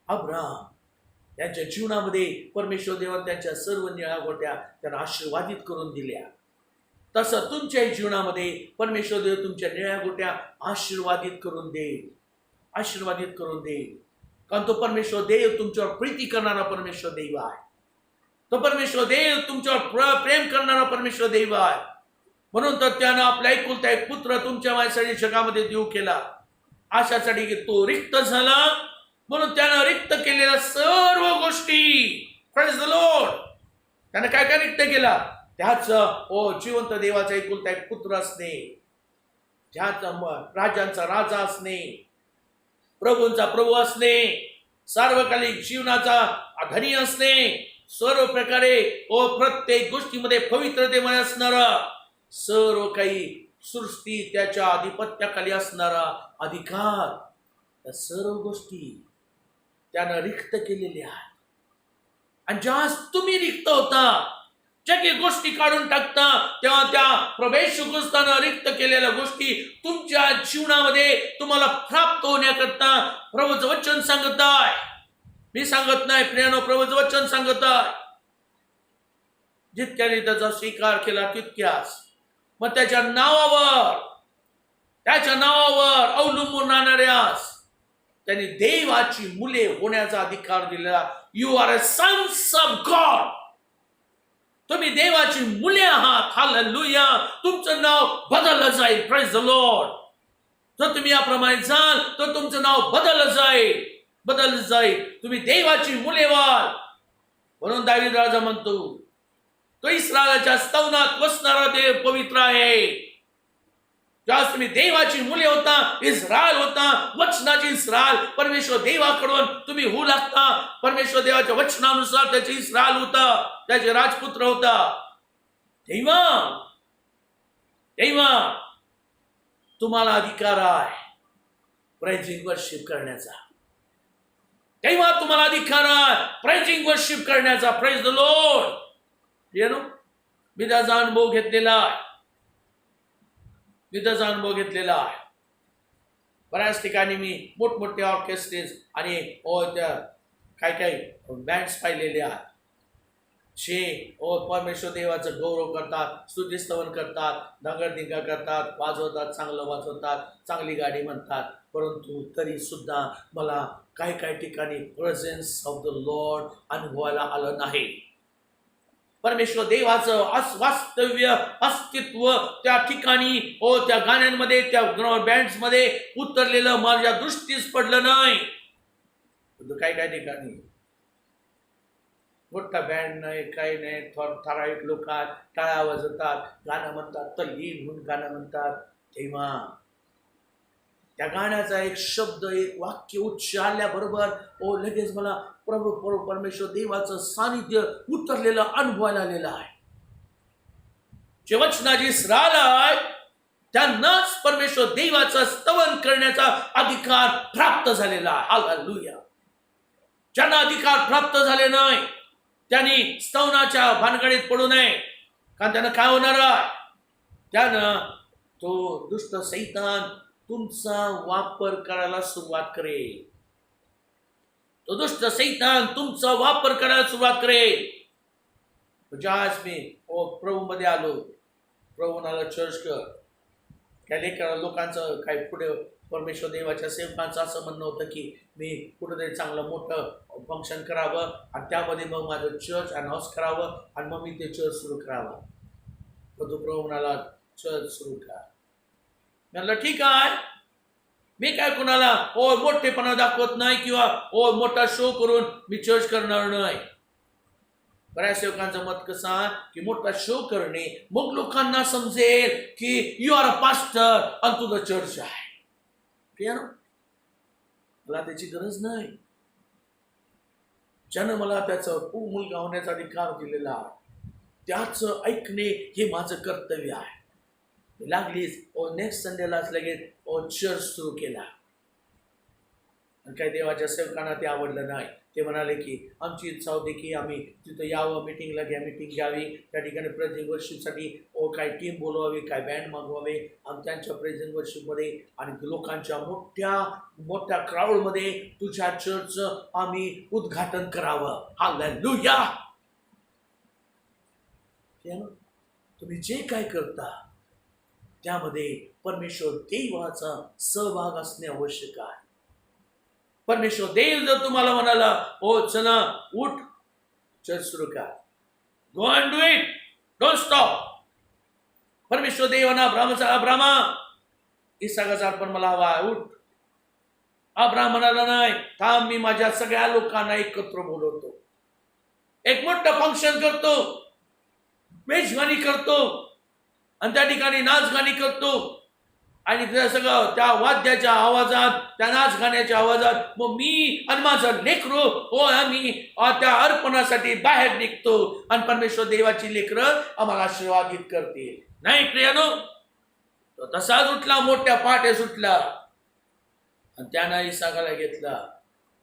अब्राम यांच्या जीवनामध्ये परमेश्वर देवाने त्यांच्या सर्व निळागोट्या त्यांना आशीर्वादित करून दिल्या. तसं तुमच्याही जीवनामध्ये परमेश्वर देव तुमच्या निळागोट्या आशीर्वादित करून देईल. कारण तो परमेश्वर देव तुमच्यावर प्रीती करणारा परमेश्वर देव आहे. तो परमेश्वर देव तुमच्यावर प्रेम करणारा परमेश्वर देव आहे. म्हणून तर त्यानं आपला एकुलता एक पुत्र तुमच्या माझ्यासाठी जगामध्ये देऊ केला. अशासाठी की तो रिक्त झाला, म्हणून त्यानं रिक्त केलेल्या सर्व गोष्टी, प्रेज द लॉर्ड, त्यानं काय काय रिक्त केला? त्याच जिवंत देवाचा एकुलता एक पुत्र असणे, राजांचा राजा असणे, प्रभूंचा प्रभू असणे, सार्वकालिक जीवनाचा धनी असणे, सर्व प्रकारे प्रत्येक गोष्टीमध्ये पवित्रतेमध्ये असणारा, सर्व काही सृष्टी त्याच्या आधिपत्याखाली असणारा अधिकार, त्या सर्व गोष्टी त्यानं रिक्त केलेल्या आहेत. आणि जेव्हा तुम्ही रिक्त होता, ज्या काही गोष्टी काढून टाकता, तेव्हा त्या प्रवेश ख्रिस्तानं रिक्त केलेल्या गोष्टी तुमच्या जीवनामध्ये तुम्हाला प्राप्त होण्याकरता प्रभूचं वचन सांगत आहे. मी सांगत नाही, प्रियानो, प्रभूचं वचन सांगत आहे. जितक्याने त्याचा स्वीकार केला तितक्याच मग त्याच्या नावावर अवलंबून राहणाऱ्यास त्यांनी देवाची मुले होण्याचा अधिकार दिलेला. You are a sons of God. तुम्ही देवाची मुले आहात. हालेलुया. तुमचं नाव बदललं जाईल. Praise the Lord. जर तुम्ही याप्रमाणे जाल तर तुमचं नाव बदललं जाईल. तुम्ही देवाची मुले व्हाल. म्हणून दावीद राजा म्हणतो, तो इस्रायलाच्या स्तवनात बसणारा देव पवित्र आहे. ज्यावेळेस तुम्ही देवाची मुले होता, इस्रायल होता, वचनाची इस्रायल, परमेश्वर देवाकडून तुम्ही होऊ लागता. परमेश्वर देवाच्या वचनानुसार त्याचे इस्रायल होता, त्याचे राजपुत्र होता. तेव्हा तुम्हाला अधिकार आहे प्रेझिंग वर्शिप करण्याचा. तेव्हा तुम्हाला अधिकार आहे प्रेझिंग वर्शिप करण्याचा. Praise the Lord. मी त्याचा अनुभव घेतलेला आहे. बऱ्याच ठिकाणी मी मोठमोठे ऑर्केस्ट्रेज आणि त्या काही बँड्स पाहिलेले आहेत, जे परमेश्वर देवाचं गौरव करतात, स्तुतिस्तवन करतात, धांगडधिंगा करतात, वाजवतात, चांगलं वाजवतात, चांगली गाडी म्हणतात. परंतु तरी सुद्धा मला काही ठिकाणी प्रेझेन्स ऑफ द लॉर्ड अनुभवायला आलं नाही. परमेश्वर देवाचं वास्तव्य, अस्तित्व त्या ठिकाणी त्या गाण्यांमध्ये, त्या बँड्स मध्ये उतरलेलं माझ्या दृष्टीस पडलं नाही. काही ठिकाणी मोठा बँड नाही, काही नाही, ठराविक लोक टाळ्या वाजवतात, गाणं म्हणतात, तल्लीन म्हणून गाणं म्हणतात. तेव्हा त्या गाण्याचा एक शब्द, एक वाक्य उच्चारल्याबरोबर लगेच मला प्रभू परमेश्वर देवाचं सानिध्य उतरलेलं अनुभवायला आलेलं आहे. जे वचनाची इस्रायल आहे त्यांनाच परमेश्वर देवाचं स्तवन करण्याचा अधिकार प्राप्त झालेला आहे. हालेलुया. ज्यांना अधिकार प्राप्त झाले नाही त्यांनी स्तवनाच्या भानगडीत पडू नये, कारण त्यानं काय होणार आहे? त्यानं तो दुष्ट सैतान तुमचा वापर करायला सुरुवात करेल. तो दुष्ट सैतान तुमचा वापर करायला सुरुवात करेल. ज्यावेळेस मी प्रभू मध्ये आलो, प्रभू म्हणाला चर्च कर, काही लोकांचं काही पुढे परमेश्वर देवाच्या सेवकांचं असं म्हणणं होतं की मी कुठंतरी चांगलं मोठं फंक्शन करावं आणि त्यामध्ये मग माझं चर्च अनाऊन्स करावं आणि मग मी ते चर्च सुरू करावं. पण तो प्रभू म्हणाला चर्च सुरू करा. म्हणलं ठीक आहे, मी काय कुणाला मोठेपणा दाखवत नाही किंवा मोठा शो करून मी चर्च करणार नाही. बऱ्याच सेवकांचं मत कसं आहे की मोठा शो करणे मग लोकांना समजेल की यू आर अ पास्टर आणि तुझं चर्च आहे. मला त्याची गरज नाही. ज्यानं मला त्याचं मुलगा होण्याचा अधिकार दिलेला आहे त्याचं ऐकणे हे माझं कर्तव्य आहे. लागलीच नेक्स्ट संडेलाच लगेच चर्च सुरू केला. आणि काही देवाच्या सेवकांना ते आवडलं नाही. ते म्हणाले की आमची इच्छा होती की आम्ही तिथं यावं, मिटिंगला मीटिंग घ्यावी, त्या ठिकाणी प्रेझिंग वर्शिपसाठी काय टीम बोलवावी, काय बँड मागवावे आणि त्यांच्या प्रेझिंग वर्शिपमध्ये आणि लोकांच्या मोठ्या क्राऊडमध्ये तुझ्या चर्चचं आम्ही उद्घाटन करावं. हालेलुया. तुम्ही जे काय करता त्यामध्ये परमेश्वर देवाचा सहभाग असणे आवश्यक आहे. परमेश्वर देव जर तुम्हाला म्हणाला चला उठ चर्च सुरू कर, go and do it, don't stop. परमेश्वर देवाना अब्रामा इसाकाचा पण मला हवा आहे, उठ. अब्राम म्हणाला नाही, थांब मी माझ्या सगळ्या लोकांना एकत्र बोलवतो, एक मोठं फंक्शन करतो, मेजवानी करतो आणि त्या ठिकाणी नाच गाणी करतो आणि त्या सगळं त्या वाद्याच्या आवाजात, त्या नाच गाण्याच्या आवाजात मग मी आणि माझं लेकरू आम्ही त्या अर्पणासाठी बाहेर निघतो आणि परमेश्वर देवाची लेकरं आम्हाला आशीर्वादित करतील. नाही प्रियानो, तो तसाच उठला, मोठ्या पहाटे सुटला आणि त्यानं इसाकाला घेतला,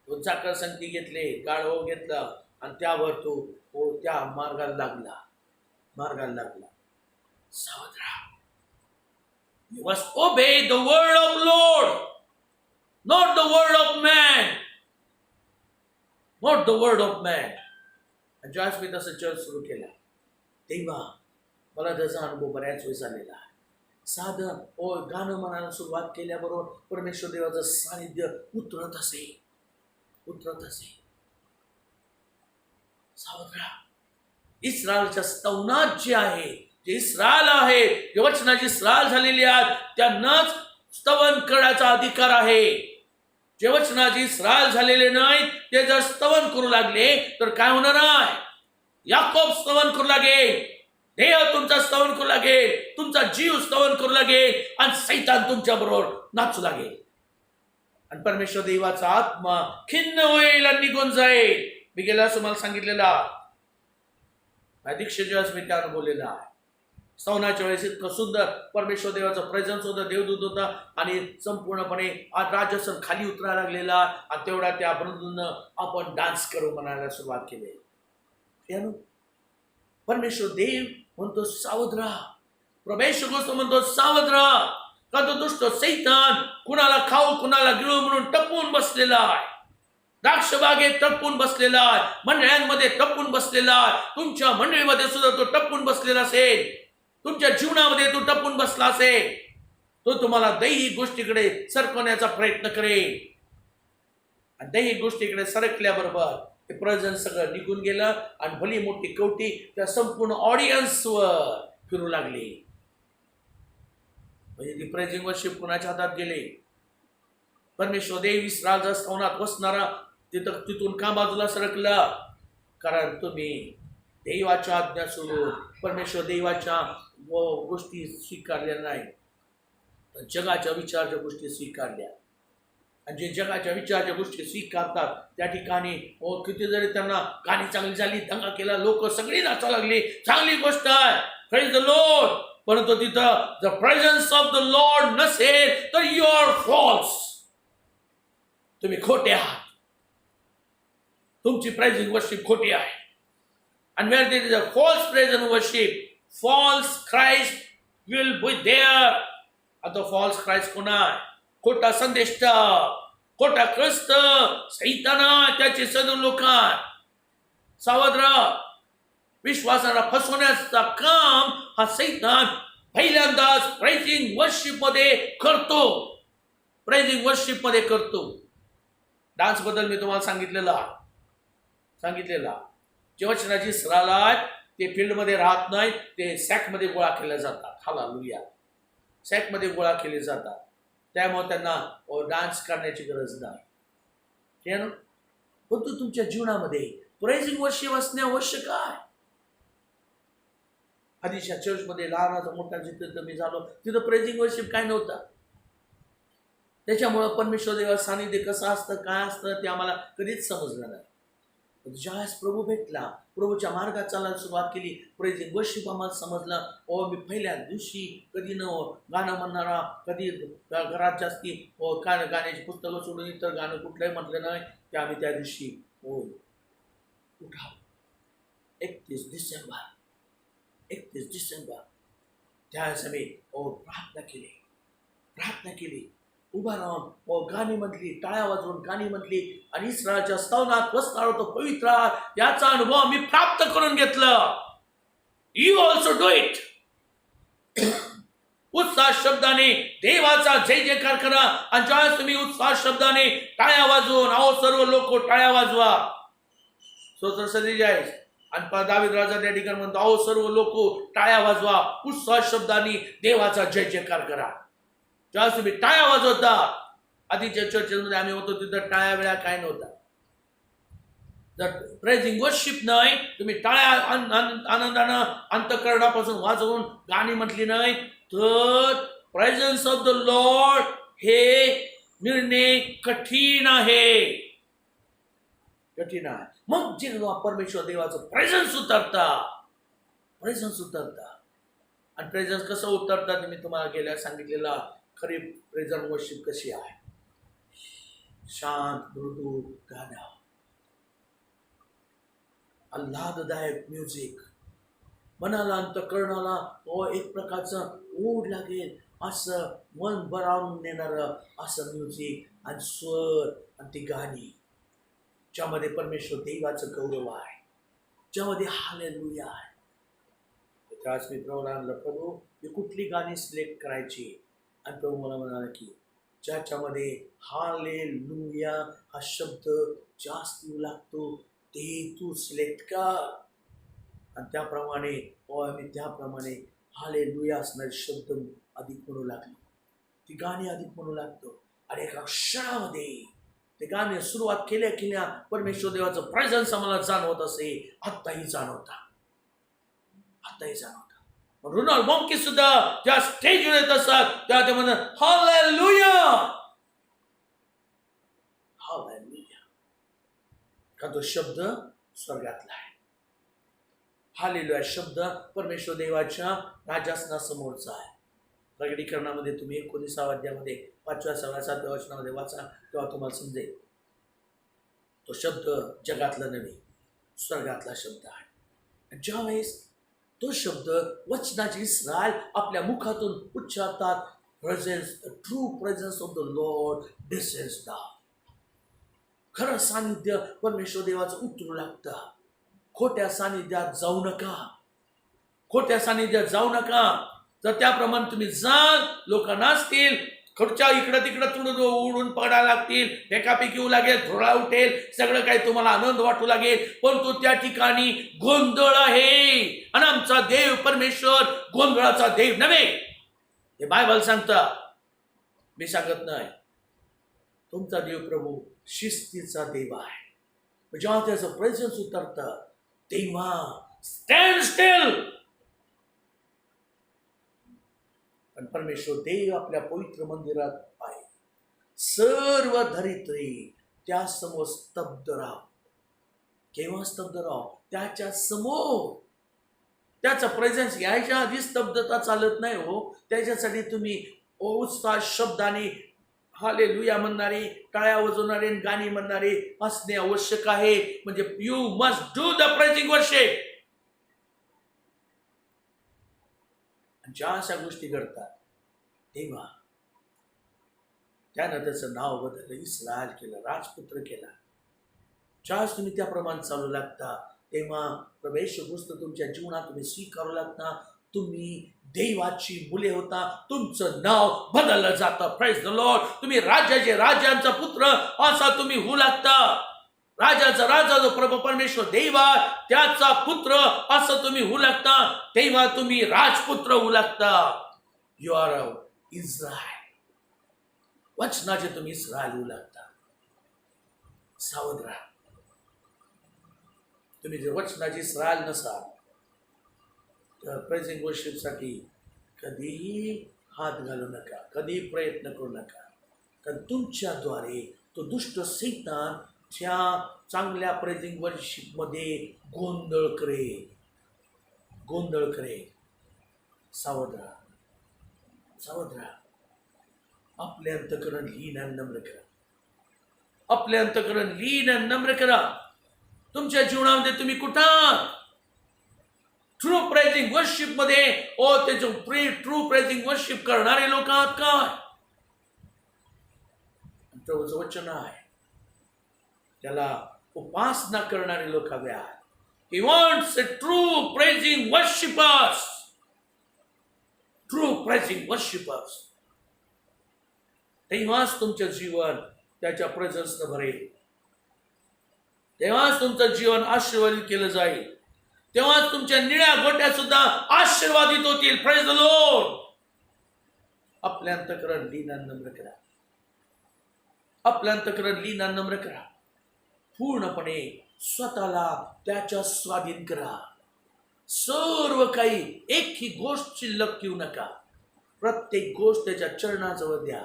2 चाकर संगती घेतले, गाढव घेतला आणि त्यावर तो त्या मार्गाला लागला. सावध राहा. You must obey the word of Lord, not the word of man. Not the word of man. आणि ज्यावेळेस मी तसं चर्च सुरू केला तेव्हा मला त्याचा अनुभव बऱ्याच वेळ झालेला आहे. साधं गाणं म्हणायला सुरुवात केल्याबरोबर परमेश्वर देवाचं सानिध्य उतरत असे. सावध राहा. इस्रायलच्या स्तवनात जे आहे, जे इस्रायल आहे, जे वचनाची इस्रायल झालेली आहेत त्यांनाच स्तवन करण्याचा अधिकार आहे. जे वचनाची इस्रायल झालेले नाहीत ते जर स्तवन करू लागले तर काय होणार आहे? याकोब स्तवन करू लागेल, देव तुमचा स्तवन करू लागेल, तुमचा जीव स्तवन करू लागेल आणि सैतान तुमच्या बरोबर नाचू लागेल आणि परमेश्वर देवाचा आत्मा खिन्न होईल आणि निघून जाईल. मी गेल्या असं मला सांगितलेला दीक्षेच्या वेळेस मी त्या अनुभवलेला आहे. स्तवनाच्या वेळेस इतकं सुंदर परमेश्वर देवाचं प्रेझन्स होतं, देवदूत होता आणि संपूर्णपणे आज राजसन खाली उतरायला लागलेला आणि तेवढा त्या बंधूंना आपण डान्स करू म्हणायला सुरुवात केली. परमेश्वर देव म्हणतो सावध राहा. प्रवेश गोष्ट म्हणतो सावध राहा, का तो दुष्ट सैतान कुणाला खाऊ कुणाला गिळू म्हणून टपून बसलेला आहे. द्राक्ष बागेत टपून बसलेला आहे, मंडळांमध्ये टपून बसलेला आहे. तुमच्या मंडळीमध्ये सुद्धा तो टपून बसलेला असेल, तुमच्या जीवनामध्ये तो टपून बसला असेल. तो तुम्हाला दैहिक गोष्टीकडे सरकवण्याचा प्रयत्न करेल आणि दैहिक गोष्टीकडे सरकल्याबरोबर ते प्रेझेंस सगळं निघून गेलं आणि भली मोठी कवटी त्या संपूर्ण ऑडियन्सवर फिरू लागली. म्हणजे ती प्रेझिंग वर्शिप कुणाच्या हातात गेले? परमेश्वर देव इस्रायलच्या स्तवनात बसणारा तिथून का बाजूला सरकला? कारण तुम्ही देवाच्या आज्ञा सोडून परमेश्वर देवाच्या गोष्टी स्वीकारल्या नाही, तर जगाच्या विचाराच्या गोष्टी स्वीकारल्या. आणि जे जगाच्या विचाराच्या गोष्टी स्वीकारतात त्या ठिकाणी किती जरी त्यांना गाणी चांगली झाली, दंगा केला, लोक सगळी नाचा लागली, चांगली गोष्ट आहे, प्रेज द लॉर्ड. परंतु तिथं the presence of the Lord नसेल तर यू आर फॉल्स, तुम्ही खोटे आहात, तुमची प्रेझिंग वर्शिप खोटी आहे. And where there is a false praise and worship, false Christ will be there. आता false Christ कोण आहे? खोटा संदेष्ट, खोटा ख्रिस्त, सैताना त्याचे सदू लोक. सावध राहा. विश्वासाला फसवण्याचा काम हा सैतान पहिल्यांदाच प्रेझिंग वर्शिप मध्ये करतो. प्रेझिंग वर्शिप मध्ये करतो. डान्स बद्दल मी तुम्हाला सांगितलेला जे वचनाची सरालाय ते फील्डमध्ये राहत नाही, ते सॅकमध्ये गोळा केले जातात. हालेलुया. सॅकमध्ये गोळा केले जातात. त्यामुळे त्यांना डान्स करण्याची गरज नाही. परंतु तुमच्या जीवनामध्ये प्रेझिंग वर्शिप असणे आवश्यक आहे. आधीच्या चर्चमध्ये लहानाचा मोठा जिथं मी झालो तिथं प्रेझिंग वर्शिप काय नव्हतं. त्याच्यामुळं परमेश्वर देवा सानिध्य कसं असतं, काय असतं ते आम्हाला कधीच समजलं नाही. ज्यावेळेस प्रभू भेटला, प्रभूच्या मार्गात चालायला सुरुवात केली, प्रेझिंग वर्शिप आम्हाला समजलं. मी पहिल्या दिवशी कधी न गाणं म्हणणारा, कधी घरात जास्ती गाण्याची पुस्तकं सोडून इतर गाणं कुठलंही म्हटलं नाही, की आम्ही त्या दिवशी उठा 31 डिसेंबर त्यावेळेस आम्ही प्रार्थना केली, उभा राहून गाणी म्हटली, टाळ्या वाजवून गाणी म्हटली आणि इस्रायलच्या स्तवनात वसणार होतो पवित्र याचा अनुभव आम्ही प्राप्त करून घेतलं. You also do it. उत्साह शब्दाने देवाचा जय जयकार करा. आणि ज्यावेळेस तुम्ही उत्साह शब्दाने टाळ्या वाजवून सर्व लोक टाळ्या वाजवा. स्तोत्र 47 आणि दावीद राजा त्या ठिकाणी म्हणतो सर्व लोक टाळ्या वाजवा, उत्साह शब्दाने देवाचा जय जयकार करा. ज्यावेळेस तुम्ही टाळ्या वाजवता, आधीच्या चर्चेमध्ये आम्ही होतो तिथं टाळ्या वेळा काय नव्हता. जर प्रेझिंग वर्शिप नाही, तुम्ही टाळ्या आनंदानं अंतःकरणापासून वाजवून गाणी म्हटली नाही, तर प्रेझेन्स ऑफ द लॉर्ड हे मिळणे कठीण आहे. मग जेव्हा परमेश्वर देवाचं प्रेझेन्स उतरता आणि प्रेझेन्स कसं उतरतात ते मी तुम्हाला गेल्या सांगितलेला. खरी प्रेझेंट वर्शिप कशी आहे? शांत मृदू गाणं, आल्हाददायक म्युझिक, मनाला अंतःकरणाला एक प्रकारचं ओढ लागेल असं मन भरावून नेणारं असं म्युझिक आणि स्वर आणि ती गाणी, ज्यामध्ये परमेश्वर देवाचं गौरव आहे, ज्यामध्ये हालेलुया आहे. त्याच मी प्रभूला आणलं, प्रभू मी कुठली गाणी सिलेक्ट करायची? आणि प्रभू मला म्हणाला की ज्याच्यामध्ये हालेलुया हा शब्द जास्त लागतो ते तू सिलेक्ट कर. आणि त्याप्रमाणे हालेलुया असणारे शब्द अधिक म्हणू लागलो, ती गाणी अधिक म्हणू लागतो. आणि एका क्षणामध्ये ते गाणे सुरुवात केल्या परमेश्वर देवाचं प्रेझेन्स आम्हाला जाणवत असे. आत्ताही जाणवता. रोनाल्ड मॉन्की सुद्धा त्या स्टेजवर येत असतात, त्या ते म्हणतात हालेलुया. का तो शब्द स्वर्गातला आहे. हालेलुया शब्द परमेश्वर देवाच्या राजासनासमोरचा आहे. प्रकटीकरणामध्ये तुम्ही 19 अध्यायामध्ये 5व्या 6व्या 7व्या वचनामध्ये वाचा, तेव्हा तुम्हाला समजेल. तो शब्द जगातला नव्हे, स्वर्गातला शब्द आहे. ज्यावेळेस तो शब्द वचनाचे इस्रायल आपल्या मुखातून उच्चारतात, presence, the true presence of the Lord descends down. खरं सानिध्य परमेश्वर देवाचं उतरू लागतं. खोट्या सानिध्यात जाऊ नका. जर त्याप्रमाणे तुम्ही जाल, लोक नाचतील, खुर्च्या इकडं तिकडं तुडून उडून पडायला लागतील, एकापैकी येऊ लागेल, धुळा उठेल, सगळं काही तुम्हाला आनंद वाटू लागेल, परंतु त्या ठिकाणी गोंधळ आहे. आणि आमचा देव परमेश्वर गोंधळाचा देव नव्हे, हे बायबल सांगतं, मी सांगत नाही. तुमचा देव प्रभू शिस्तीचा देव आहे. जेव्हा त्याचं प्रेझेन्स उतरतं तेव्हा स्टँड स्टिल. पण परमेश्वर देव आपल्या पवित्र मंदिरात आहे. सर्व धरित्री त्या समोर स्तब्ध राहा. केव्हा स्तब्ध राहा? त्याच्या समोर. त्याचा प्रेझेन्स यायच्या आधी स्तब्धता चालत नाही हो. त्याच्यासाठी तुम्ही उत्साह शब्दाने हालेलुया म्हणणारे, टाळ्या वाजवणारे, गाणी म्हणणारे असणे आवश्यक आहे. म्हणजे you must do the praising worship. ज्या अशा गोष्टी घडतात तेव्हा त्यानं त्याचं नाव बदललं, इस्रायल केलं, राजपुत्र केला. ज्यावेळेस तुम्ही त्याप्रमाणे चालू लागता तेव्हा प्रवेश गोष्ट तुमच्या जीवनात तुम्ही स्वीकारू लागता. तुम्ही देवाची मुले होता, तुमचं नाव बदललं जातं. Praise the Lord. तुम्ही राजांचा पुत्र असा तुम्ही होऊ लागता. राजाचा राजा जो प्रभू परमेश्वर देवा त्याचा पुत्र असं तुम्ही होऊ लागता. तेव्हा तुम्ही राजपुत्र होऊ लागता. You are a Israel. वचनाचे तुम्ही इस्रायल होऊ लागता. सावध राहा. तुम्ही जर वचनाची इस्रायल नसाल तर प्रेझिंग वर्शिपसाठी कधीही हात घालू नका, कधीही प्रयत्न करू नका. कारण तुमच्याद्वारे तो दुष्ट सैतान त्या चांगल्या प्रेझिंग वर्शिपमध्ये गोंधळ करेल. सावध राहा. आपले अंतकरण लीन आणि नम्र करा. आपले अंतकरण लीन आणि नम्र करा. तुमच्या जीवनामध्ये तुम्ही कुठं ट्रू प्रेझिंग वर्शिप मध्ये ट्रू प्रेझिंग वर्शिप करणारे लोक आहात काय? प्रभूचं वचन आहे त्याला उपासना करणारे लोक हवे आहेत. He wants a true praising worshipers. True praising worshipers. तेव्हाच तुमचं जीवन त्याच्या प्रेझन्सनं भरेल. तेव्हाच तुमचं जीवन आशीर्वादित केलं जाईल. तेव्हाच तुमच्या निळ्या गोट्या सुद्धा आशीर्वादित होतील. Praise the Lord. आपल्या अंतकरण लीन आणि नम्र करा. आपल्या अंतकरण लीन आणि नम्र करा. पूर्णपणे स्वतःला त्याच्या स्वाधीन करा. सर्व काही एकही गोष्ट शिल्लक ठेवू नका. प्रत्येक गोष्ट त्याच्या चरणाजवळ द्या.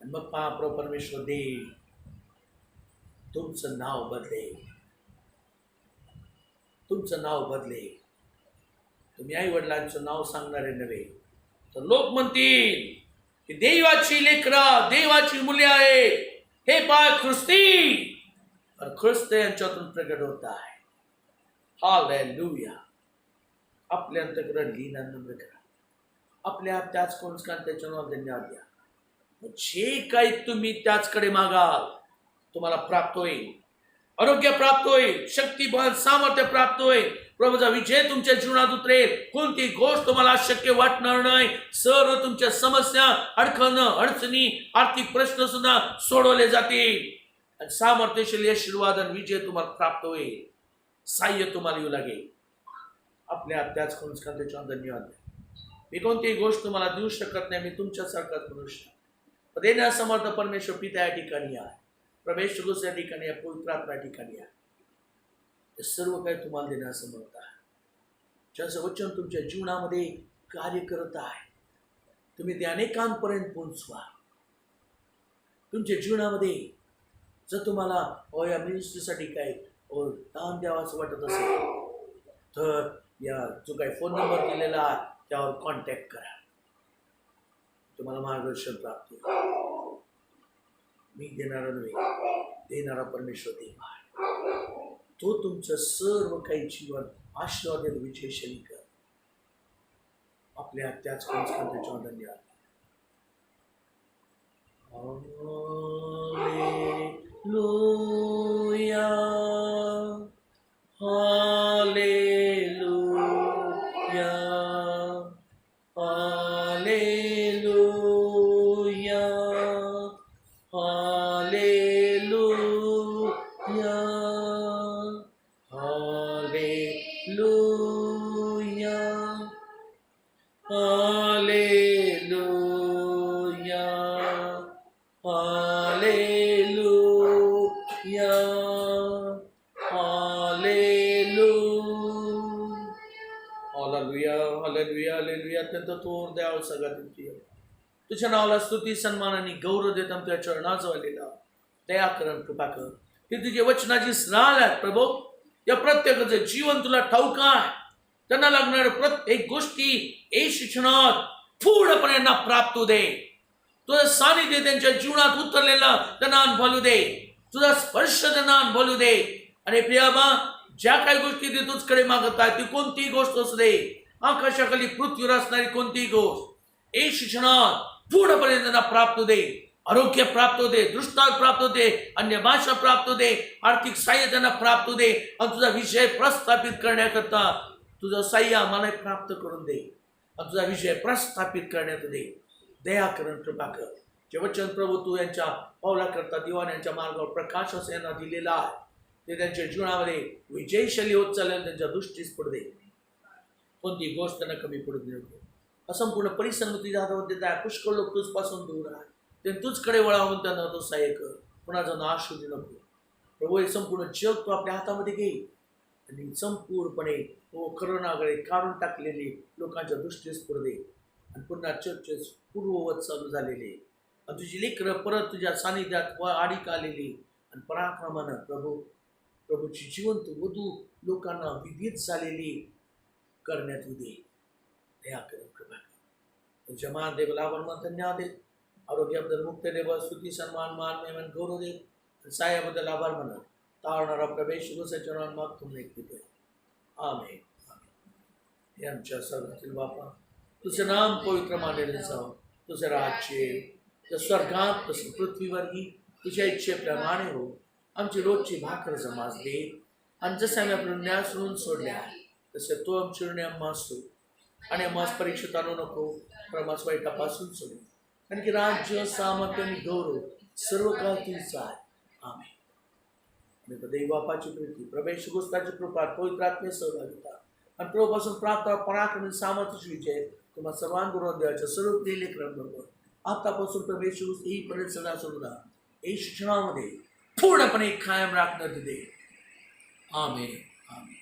आणि मग प्रभू परमेश्वर देईल तुमचं नाव बदलेल. तुमचं नाव बदलेल. तुम्ही आई वडिलांचं नाव सांगणारे नव्हे तर लोक म्हणतील की देवाची लेकरा, देवाची मुले आहे. हे पाय ख्रिस्ती और ख्रिस्त यांच्यातून प्रगट होत आहे. हालेलुया. आपल्या अंतकरण लीन आणि नम्र करा. आपल्या त्याच कोणस्कान त्याच्या नाव धन्यवाद द्या. जे काही तुम्ही त्याचकडे मागाल तुम्हाला प्राप्त होईल. आरोग्य प्राप्त होईल. शक्ती, बल, सामर्थ्य प्राप्त होईल. प्रभूचा विजय तुमच्या जीवनात उतरेल. कोणती गोष्ट तुम्हाला अशक्य वाटणार नाही. सर्व तुमच्या समस्या, अडचणी, आर्थिक प्रश्न सुद्धा सोडवले जातील. आणि सामर्थ्यशाली आशीर्वाद आणि विजय तुम्हाला प्राप्त होईल. साह्य तुम्हाला येऊ लागेल. आपल्या त्याच कोणस्कान त्याच्या धन्यवाद. मी कोणतीही गोष्ट तुम्हाला देऊ शकत नाही. मी तुमच्यासारखाच मनुष्य. देण्यासमर्थ परमेश्वर पिता या ठिकाणी आहे. प्रवेश या ठिकाणी आहे. पवित्र आत्मा या ठिकाणी आहे. हे सर्व काही तुम्हाला देण्यासमर्थ आहे. ज्याचं वचन तुमच्या जीवनामध्ये कार्य करत आहे. तुम्ही ते अनेकांपर्यंत पोहोचवा. तुमच्या जीवनामध्ये जर तुम्हाला या मिनिस्ट्रीसाठी काही दान द्यावाचं वाटत असेल तर या जो काही फोन नंबर दिलेला आहे त्यावर कॉन्टॅक्ट करा. तुम्हाला मार्गदर्शन प्राप्त होईल. मी देणारा नव्हे, देणारा परमेश्वर देव आहे. तो तुमचं सर्व काही जीवन आशीर्वादित विजयशाली कर. आपल्या त्याच त्याच्यावर धन्यवाद. Hallelujah, hallelujah, hallelujah, hallelujah, hallelujah, hallelujah, hallelujah, hallelujah, hallelujah, hallelujah. अत्यंत थोर द्यावं सगळ्या तुझ्या नावाला स्तुती, सन्मान आणि गौरव देत आमच्या चरणाजवळ आलेला दया कर, कृपा कर. ही तुझे वचनाची स्नान आहे प्रभू. या प्रत्येकाचं जीवन तुला ठाऊक आहे. त्यांना लागणाऱ्या प्रत्येक गोष्टी ए शिक्षणात पूर्णपणे ना प्राप्त दे. तुझं सानिध्य त्यांच्या जीवनात उतरलेलं त्यांना अनुभवू दे. तुझा स्पर्श त्यांना अनुभवू दे. आणि प्रियाबा ज्या काही गोष्टी ते तुझकडे मागत आहे ती कोणतीही गोष्ट असू दे, आकाशाखाली पृथ्वीवर असणारी कोणतीही गोष्ट ए शिक्षणात पूर्णपणे त्यांना प्राप्त दे. आरोग्य प्राप्त होते, दृष्टांत प्राप्त होते, अन्य भाषा प्राप्त होते, आर्थिक साह्य त्यांना प्राप्त होते. आणि तुझा विषय प्रस्थापित करण्याकरता तुझं साह्य आम्हाला प्राप्त करून दे. आणि तुझा विजय प्रस्थापित करण्यात दे. दया करून कृपा कर. जे वचन प्रभू तू यांच्या पावलाकरता दिवाण यांच्या मार्गावर प्रकाश असं यांना दिलेला आहे, ते त्यांच्या जीवनामध्ये विजयशाली होत चालेल. त्यांच्या दृष्टीस पडू दे. कोणती गोष्ट त्यांना कमी पडू दे नको. असंपूर्ण परिसर तुझ्या हातावर देत आहे. पुष्कळ लोक तुझपासून दूर आहे, ते तुझकडे वळावून त्यांना तो सहाय्य कर. कुणाचा नाश होऊ नको प्रभू. हे संपूर्ण जग तू आपल्या हातामध्ये घे आणि संपूर्णपणे तो करोनाकडे काढून टाकलेले लोकांच्या दृष्टीस पडू दे. आणि पुन्हा चर्चेस पूर्ववत चालू झालेले आणि तुझी लेकरं परत तुझ्या सानिध्यात आडिक आलेली आणि पराक्रमानं प्रभूची जिवंत वधू लोकांना विधित झालेली करण्यात येऊ दे. दया करून कृपा कर. तुझ्या महादेव लाभांना धन्यवाद दे. आरोग्याबद्दल मुक्त देव स्तुती सन्मान मान मेहमान गौरव दे. सायाबद्दल आभार म्हणा. तारणारा प्रवेश गोसाच्या माग तुम्ही दे. आमेन. हे आमच्या सर्वातील बापा, तुझं नाम पवित्र मानले जावं. तुझं राज्य जसं स्वर्गात तसं पृथ्वीवरही तुझ्या इच्छेप्रमाणे हो. आमची रोजची भाकर जमास दे. आणि जसं आम्ही आपलं न्याय सोडून सोडल्या तसं तो आमची न्याय सोड. आणि आम्हाला परीक्षेत आणू नको, पण आम्हाला वाईटापासून सोडू. कारण की राज्य सामर्थ्य आणि गौरव सर्व काळ तुझा आहे. आमेन. आणि दैवापाची प्रीती प्रवेश गोष्टाची कृपा पवित्र आत्मे सहभागिता आणि प्रभूपासून प्राप्त पराक्रम आणि सामर्थ्याची विजय तुम्हाला सर्वांबरोबर देवाच्या सर्व प्रिय लेकरांबरोबर आतापासून प्रवेश येईपर्यंत सदा सुद्धा या शिक्षणामध्ये पूर्णपणे कायम राखण्यात दे. आमेन. आमेन.